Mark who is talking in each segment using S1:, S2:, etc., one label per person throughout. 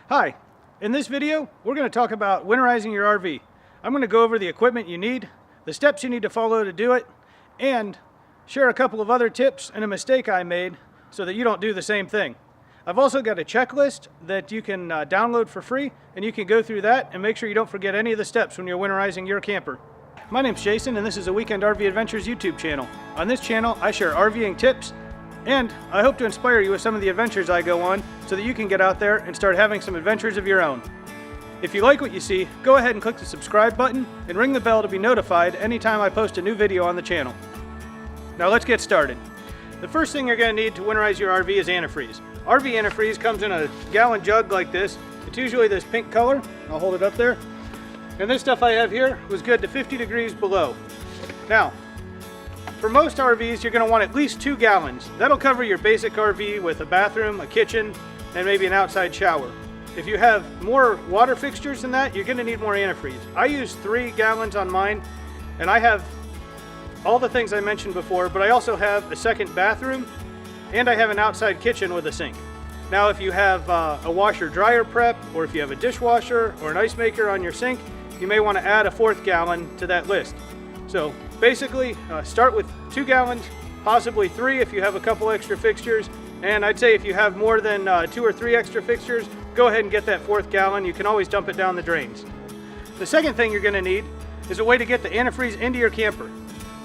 S1: Hi, in this video we're going to talk about winterizing your RV. I'm going to go over the equipment you need, the steps you need to follow to do it, and share a couple of other tips and a mistake I made so that you don't do the same thing. I've also got a checklist that you can download for free, and you can go through that and make sure you don't forget any of the steps when you're winterizing your camper. My name's Jason and this is a Weekend RV Adventures YouTube channel. On this channel I share RVing tips, and I hope to inspire you with some of the adventures I go on so that you can get out there and start having some adventures of your own. If you like what you see, go ahead and click the subscribe button and ring the bell to be notified anytime I post a new video on the channel. Now let's get started. The first thing you're going to need to winterize your RV is antifreeze. RV antifreeze comes in a gallon jug like this. It's usually this pink color. I'll hold it up there. And this stuff I have here was good to 50 degrees below. Now, for most RVs, you're going to want at least 2 gallons. That'll cover your basic RV with a bathroom, a kitchen, and maybe an outside shower. If you have more water fixtures than that, you're going to need more antifreeze. I use 3 gallons on mine, and I have all the things I mentioned before, but I also have a second bathroom, and I have an outside kitchen with a sink. Now, if you have a washer-dryer prep, or if you have a dishwasher or an ice maker on your sink, you may want to add a 4th gallon to that list. So basically, start with 2 gallons, possibly 3 if you have a couple extra fixtures, and I'd say if you have more than 2 or 3 extra fixtures, go ahead and get that 4th gallon. You can always dump it down the drains. The second thing you're going to need is a way to get the antifreeze into your camper.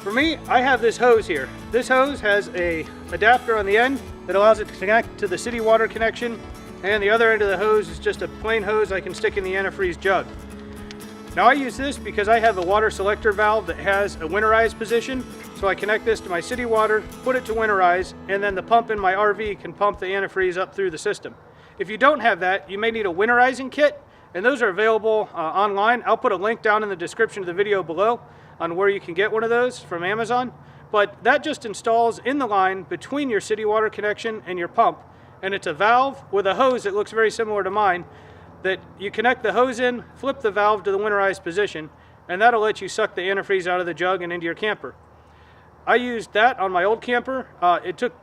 S1: For me, I have this hose here. This hose has a adapter on the end that allows it to connect to the city water connection, and the other end of the hose is just a plain hose I can stick in the antifreeze jug. Now I use this because I have a water selector valve that has a winterize position, so I connect this to my city water, put it to winterize, and then the pump in my RV can pump the antifreeze up through the system. If you don't have that, you may need a Winterizing Kit, and those are available online. I'll put a link down in the description of the video below on where you can get one of those from Amazon, but that just installs in the line between your city water connection and your pump, and it's a valve with a hose that looks very similar to mine that you connect the hose in, flip the valve to the winterized position, and that'll let you suck the antifreeze out of the jug and into your camper. I used that on my old camper. It took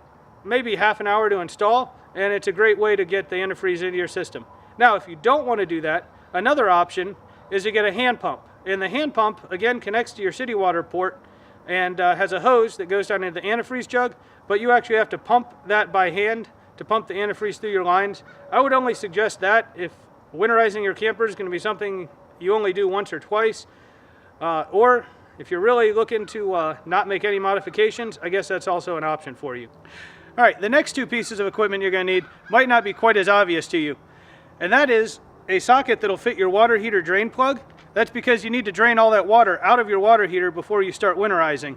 S1: maybe half an hour to install, and it's a great way to get the antifreeze into your system. Now, if you don't want to do that, another option is to get a hand pump. And the hand pump, again, connects to your city water port and has a hose that goes down into the antifreeze jug, but you actually have to pump that by hand to pump the antifreeze through your lines. I would only suggest that if winterizing your camper is going to be something you only do once or twice, or if you're really looking to not make any modifications, I guess that's also an option for you. All right, the next 2 pieces of equipment you're going to need might not be quite as obvious to you, and that is a socket that'll fit your water heater drain plug. That's because you need to drain all that water out of your water heater before you start winterizing.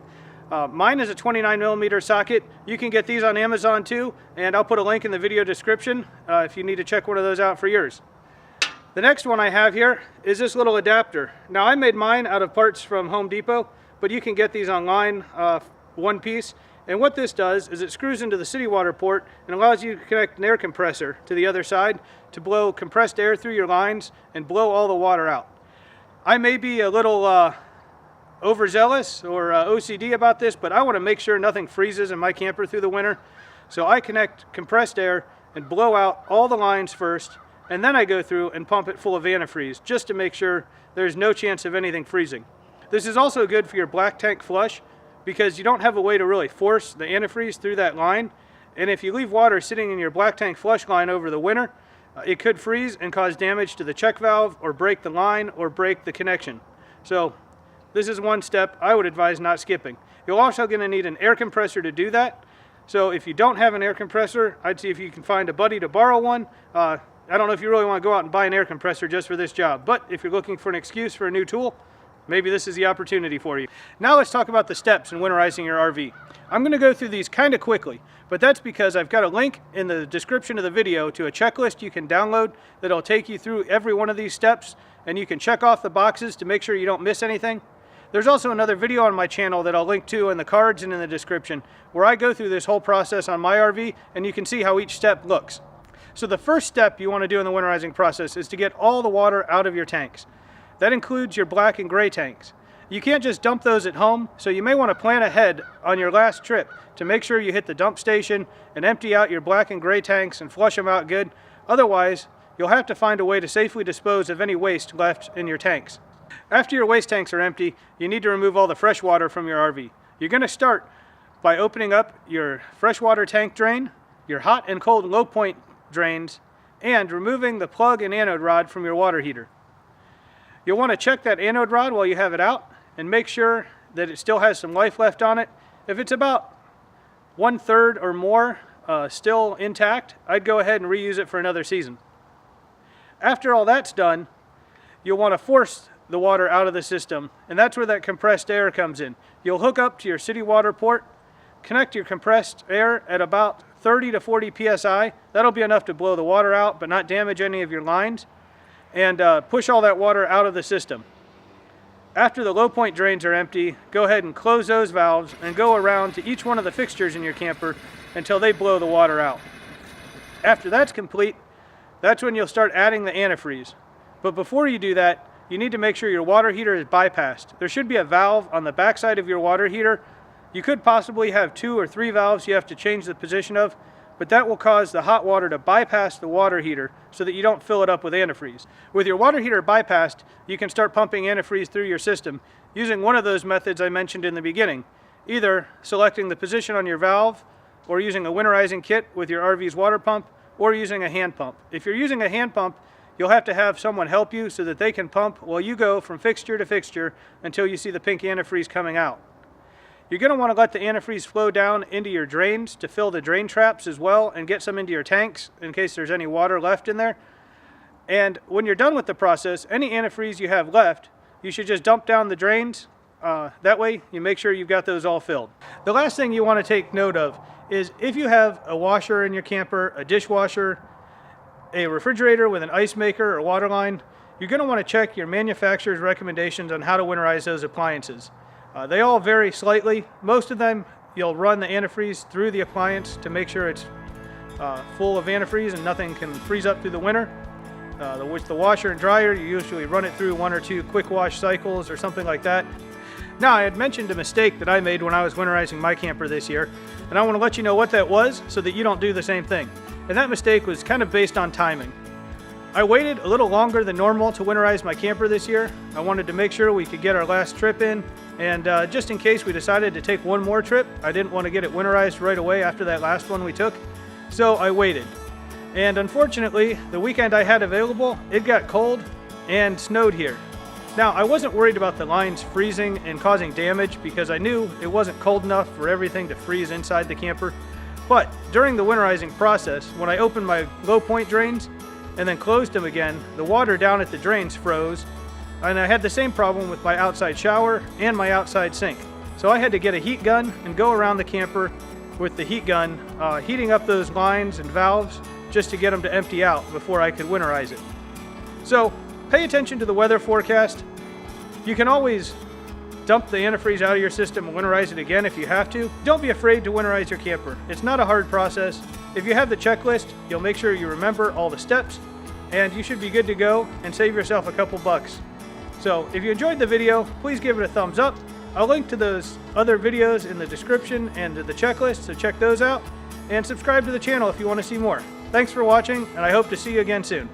S1: Mine is a 29mm socket. You can get these on Amazon too, and I'll put a link in the video description if you need to check one of those out for yours. The next one I have here is this little adapter. Now, I made mine out of parts from Home Depot, but you can get these online, one piece. And what this does is it screws into the city water port and allows you to connect an air compressor to the other side to blow compressed air through your lines and blow all the water out. I may be a little overzealous or OCD about this, but I want to make sure nothing freezes in my camper through the winter. So I connect compressed air and blow out all the lines first, and then I go through and pump it full of antifreeze just to make sure there's no chance of anything freezing. This is also good for your black tank flush because you don't have a way to really force the antifreeze through that line, and if you leave water sitting in your black tank flush line over the winter, it could freeze and cause damage to the check valve or break the line or break the connection. So this is one step I would advise not skipping. You're also going to need an air compressor to do that. So if you don't have an air compressor, I'd see if you can find a buddy to borrow one. I don't know if you really want to go out and buy an air compressor just for this job, but if you're looking for an excuse for a new tool, maybe this is the opportunity for you. Now let's talk about the steps in winterizing your RV. I'm going to go through these kind of quickly, but that's because I've got a link in the description of the video to a checklist you can download that'll take you through every one of these steps, and you can check off the boxes to make sure you don't miss anything. There's also another video on my channel that I'll link to in the cards and in the description where I go through this whole process on my RV, and you can see how each step looks. So the first step you want to do in the winterizing process is to get all the water out of your tanks. That includes your black and gray tanks. You can't just dump those at home, so you may want to plan ahead on your last trip to make sure you hit the dump station and empty out your black and gray tanks and flush them out good. Otherwise, you'll have to find a way to safely dispose of any waste left in your tanks. After your waste tanks are empty, you need to remove all the fresh water from your RV. You're going to start by opening up your freshwater tank drain, your hot and cold low point drains, and removing the plug and anode rod from your water heater. You'll want to check that anode rod while you have it out and make sure that it still has some life left on it. If it's about 1/3 or more still intact, I'd go ahead and reuse it for another season. After all that's done, you'll want to force the water out of the system, and that's where that compressed air comes in. You'll hook up to your city water port, connect your compressed air at about 30 to 40 psi. That'll be enough to blow the water out but not damage any of your lines, and push all that water out of the system. After the low point drains are empty, go ahead and close those valves and go around to each one of the fixtures in your camper until they blow the water out. After that's complete, that's when you'll start adding the antifreeze. But before you do that, you need to make sure your water heater is bypassed. There should be a valve on the backside of your water heater. You could possibly have 2 or 3 valves you have to change the position of, but that will cause the hot water to bypass the water heater so that you don't fill it up with antifreeze. With your water heater bypassed, you can start pumping antifreeze through your system using one of those methods I mentioned in the beginning, either selecting the position on your valve or using a winterizing kit with your RV's water pump or using a hand pump. If you're using a hand pump, you'll have to have someone help you so that they can pump while you go from fixture to fixture until you see the pink antifreeze coming out. You're going to want to let the antifreeze flow down into your drains to fill the drain traps as well and get some into your tanks in case there's any water left in there. And when you're done with the process, any antifreeze you have left, you should just dump down the drains. That way you make sure you've got those all filled. The last thing you want to take note of is if you have a washer in your camper, a dishwasher, a refrigerator with an ice maker or water line, you're going to want to check your manufacturer's recommendations on how to winterize those appliances. They all vary slightly. Most of them, you'll run the antifreeze through the appliance to make sure it's full of antifreeze and nothing can freeze up through the winter. With the washer and dryer, you usually run it through 1 or 2 quick wash cycles or something like that. Now, I had mentioned a mistake that I made when I was winterizing my camper this year, and I want to let you know what that was so that you don't do the same thing. And that mistake was kind of based on timing. I waited a little longer than normal to winterize my camper this year. I wanted to make sure we could get our last trip in, and just in case we decided to take one more trip, I didn't want to get it winterized right away after that last one we took, so I waited. And unfortunately, the weekend I had available, it got cold and snowed here. Now, I wasn't worried about the lines freezing and causing damage because I knew it wasn't cold enough for everything to freeze inside the camper. But during the winterizing process, when I opened my low point drains and then closed them again, the water down at the drains froze, and I had the same problem with my outside shower and my outside sink. So I had to get a heat gun and go around the camper with the heat gun, heating up those lines and valves just to get them to empty out before I could winterize it. So pay attention to the weather forecast. You can always dump the antifreeze out of your system and winterize it again if you have to. Don't be afraid to winterize your camper. It's not a hard process. If you have the checklist, you'll make sure you remember all the steps, and you should be good to go and save yourself a couple bucks. So if you enjoyed the video, please give it a thumbs up. I'll link to those other videos in the description and to the checklist, so check those out. And subscribe to the channel if you want to see more. Thanks for watching, and I hope to see you again soon.